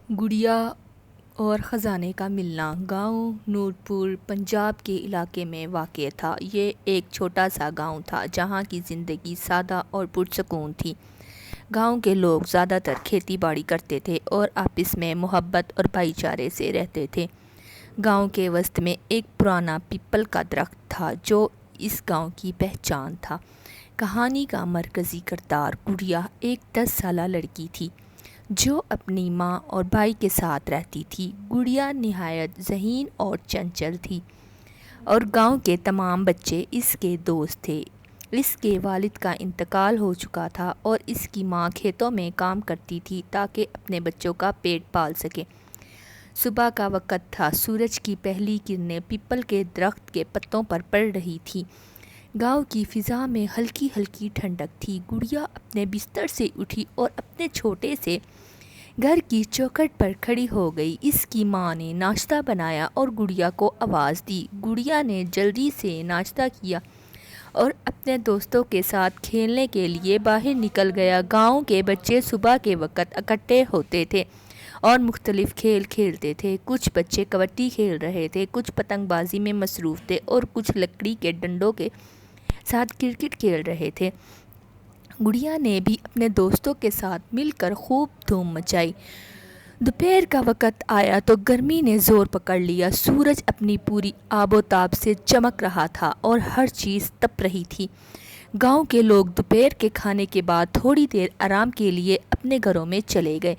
گڑیا اور خزانے کا ملنا۔ گاؤں نورپور پنجاب کے علاقے میں واقع تھا۔ یہ ایک چھوٹا سا گاؤں تھا جہاں کی زندگی سادہ اور پرسکون تھی۔ گاؤں کے لوگ زیادہ تر کھیتی باڑی کرتے تھے اور آپس میں محبت اور بھائی چارے سے رہتے تھے۔ گاؤں کے وسط میں ایک پرانا پیپل کا درخت تھا جو اس گاؤں کی پہچان تھا۔ کہانی کا مرکزی کردار گڑیا ایک 10 سالہ لڑکی تھی جو اپنی ماں اور بھائی کے ساتھ رہتی تھی۔ گڑیا نہایت ذہین اور چنچل تھی اور گاؤں کے تمام بچے اس کے دوست تھے۔ اس کے والد کا انتقال ہو چکا تھا اور اس کی ماں کھیتوں میں کام کرتی تھی تاکہ اپنے بچوں کا پیٹ پال سکے۔ صبح کا وقت تھا، سورج کی پہلی کرنیں پیپل کے درخت کے پتوں پر پڑ رہی تھیں۔ گاؤں کی فضا میں ہلکی ہلکی ٹھنڈک تھی۔ گڑیا اپنے بستر سے اٹھی اور اپنے چھوٹے سے گھر کی چوکھٹ پر کھڑی ہو گئی۔ اس کی ماں نے ناشتہ بنایا اور گڑیا کو آواز دی۔ گڑیا نے جلدی سے ناشتہ کیا اور اپنے دوستوں کے ساتھ کھیلنے کے لیے باہر نکل گیا۔ گاؤں کے بچے صبح کے وقت اکٹھے ہوتے تھے اور مختلف کھیل کھیلتے تھے۔ کچھ بچے کبڈی کھیل رہے تھے، کچھ پتنگ بازی میں مصروف تھے اور کچھ لکڑی کے ڈنڈوں کے ساتھ کرکٹ کھیل رہے تھے۔ گڑیا نے بھی اپنے دوستوں کے ساتھ مل کر خوب دھوم مچائی۔ دوپہر کا وقت آیا تو گرمی نے زور پکڑ لیا۔ سورج اپنی پوری آب و تاب سے چمک رہا تھا اور ہر چیز تپ رہی تھی۔ گاؤں کے لوگ دوپہر کے کھانے کے بعد تھوڑی دیر آرام کے لیے اپنے گھروں میں چلے گئے۔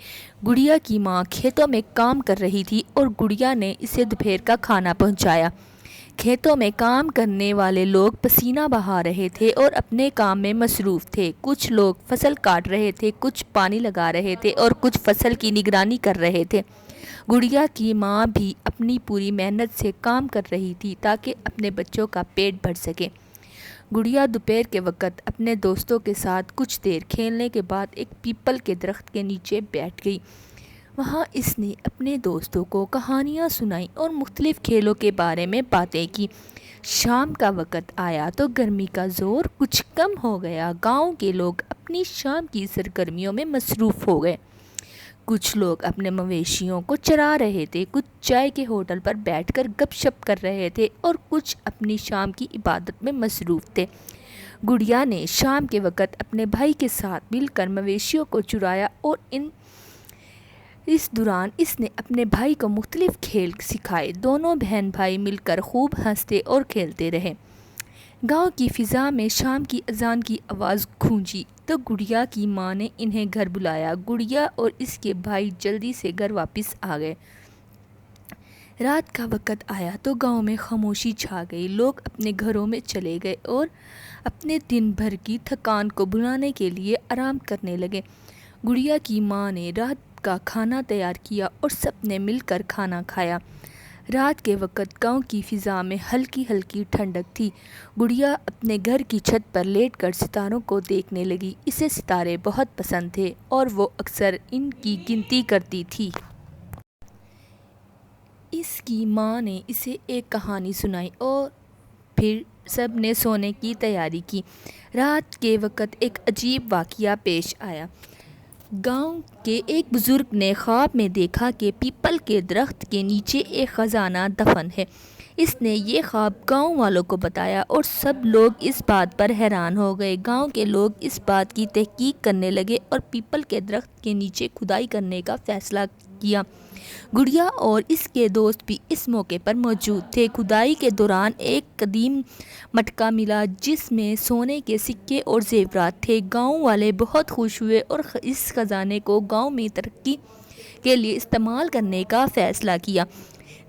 گڑیا کی ماں کھیتوں میں کام کر رہی تھی اور گڑیا نے اسے دوپہر کا کھانا پہنچایا۔ کھیتوں میں کام کرنے والے لوگ پسینہ بہا رہے تھے اور اپنے کام میں مصروف تھے۔ کچھ لوگ فصل کاٹ رہے تھے، کچھ پانی لگا رہے تھے اور کچھ فصل کی نگرانی کر رہے تھے۔ گڑیا کی ماں بھی اپنی پوری محنت سے کام کر رہی تھی تاکہ اپنے بچوں کا پیٹ بھر سکے۔ گڑیا دوپہر کے وقت اپنے دوستوں کے ساتھ کچھ دیر کھیلنے کے بعد ایک پیپل کے درخت کے نیچے بیٹھ گئی۔ وہاں اس نے اپنے دوستوں کو کہانیاں سنائیں اور مختلف کھیلوں کے بارے میں باتیں کی۔ شام کا وقت آیا تو گرمی کا زور کچھ کم ہو گیا۔ گاؤں کے لوگ اپنی شام کی سرگرمیوں میں مصروف ہو گئے۔ کچھ لوگ اپنے مویشیوں کو چرا رہے تھے، کچھ چائے کے ہوٹل پر بیٹھ کر گپ شپ کر رہے تھے اور کچھ اپنی شام کی عبادت میں مصروف تھے۔ گڑیا نے شام کے وقت اپنے بھائی کے ساتھ مل کر مویشیوں کو چرایا اور اس دوران اس نے اپنے بھائی کو مختلف کھیل سکھائے۔ دونوں بہن بھائی مل کر خوب ہنستے اور کھیلتے رہے۔ گاؤں کی فضا میں شام کی اذان کی آواز گونجی تو گڑیا کی ماں نے انہیں گھر بلایا۔ گڑیا اور اس کے بھائی جلدی سے گھر واپس آ گئے۔ رات کا وقت آیا تو گاؤں میں خاموشی چھا گئی۔ لوگ اپنے گھروں میں چلے گئے اور اپنے دن بھر کی تھکان کو بھلانے کے لیے آرام کرنے لگے۔ گڑیا کی ماں نے رات کا کھانا تیار کیا اور سب نے مل کر کھانا کھایا۔ رات کے وقت گاؤں کی فضا میں ہلکی ہلکی ٹھنڈک تھی۔ گڑیا اپنے گھر کی چھت پر لیٹ کر ستاروں کو دیکھنے لگی۔ اسے ستارے بہت پسند تھے اور وہ اکثر ان کی گنتی کرتی تھی۔ اس کی ماں نے اسے ایک کہانی سنائی اور پھر سب نے سونے کی تیاری کی۔ رات کے وقت ایک عجیب واقعہ پیش آیا۔ گاؤں کے ایک بزرگ نے خواب میں دیکھا کہ پیپل کے درخت کے نیچے ایک خزانہ دفن ہے۔ اس نے یہ خواب گاؤں والوں کو بتایا اور سب لوگ اس بات پر حیران ہو گئے۔ گاؤں کے لوگ اس بات کی تحقیق کرنے لگے اور پیپل کے درخت کے نیچے کھدائی کرنے کا فیصلہ کیا۔ گڑیا اور اس کے دوست بھی اس موقع پر موجود تھے۔ کھدائی کے دوران ایک قدیم مٹکا ملا جس میں سونے کے سکے اور زیورات تھے۔ گاؤں والے بہت خوش ہوئے اور اس خزانے کو گاؤں میں ترقی کے لیے استعمال کرنے کا فیصلہ کیا۔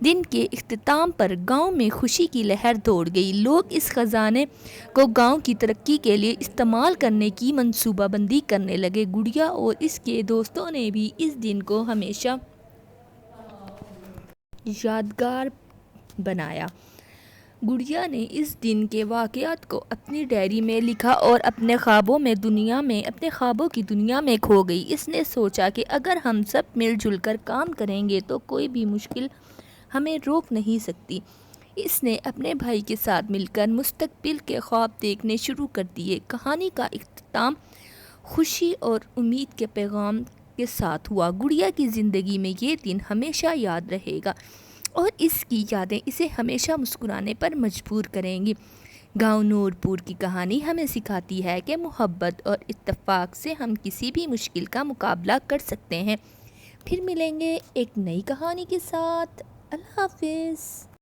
دن کے اختتام پر گاؤں میں خوشی کی لہر دوڑ گئی۔ لوگ اس خزانے کو گاؤں کی ترقی کے لیے استعمال کرنے کی منصوبہ بندی کرنے لگے۔ گڑیا اور اس کے دوستوں نے بھی اس دن کو ہمیشہ یادگار بنایا۔ گڑیا نے اس دن کے واقعات کو اپنی ڈائری میں لکھا اور اپنے خوابوں کی دنیا میں کھو گئی۔ اس نے سوچا کہ اگر ہم سب مل جل کر کام کریں گے تو کوئی بھی مشکل ہمیں روک نہیں سکتی۔ اس نے اپنے بھائی کے ساتھ مل کر مستقبل کے خواب دیکھنے شروع کر دیے۔ کہانی کا اختتام خوشی اور امید کے پیغام کے ساتھ ہوا۔ گڑیا کی زندگی میں یہ دن ہمیشہ یاد رہے گا اور اس کی یادیں اسے ہمیشہ مسکرانے پر مجبور کریں گی۔ گاؤں نور پور کی کہانی ہمیں سکھاتی ہے کہ محبت اور اتفاق سے ہم کسی بھی مشکل کا مقابلہ کر سکتے ہیں۔ پھر ملیں گے ایک نئی کہانی کے ساتھ۔ اللہ حافظ۔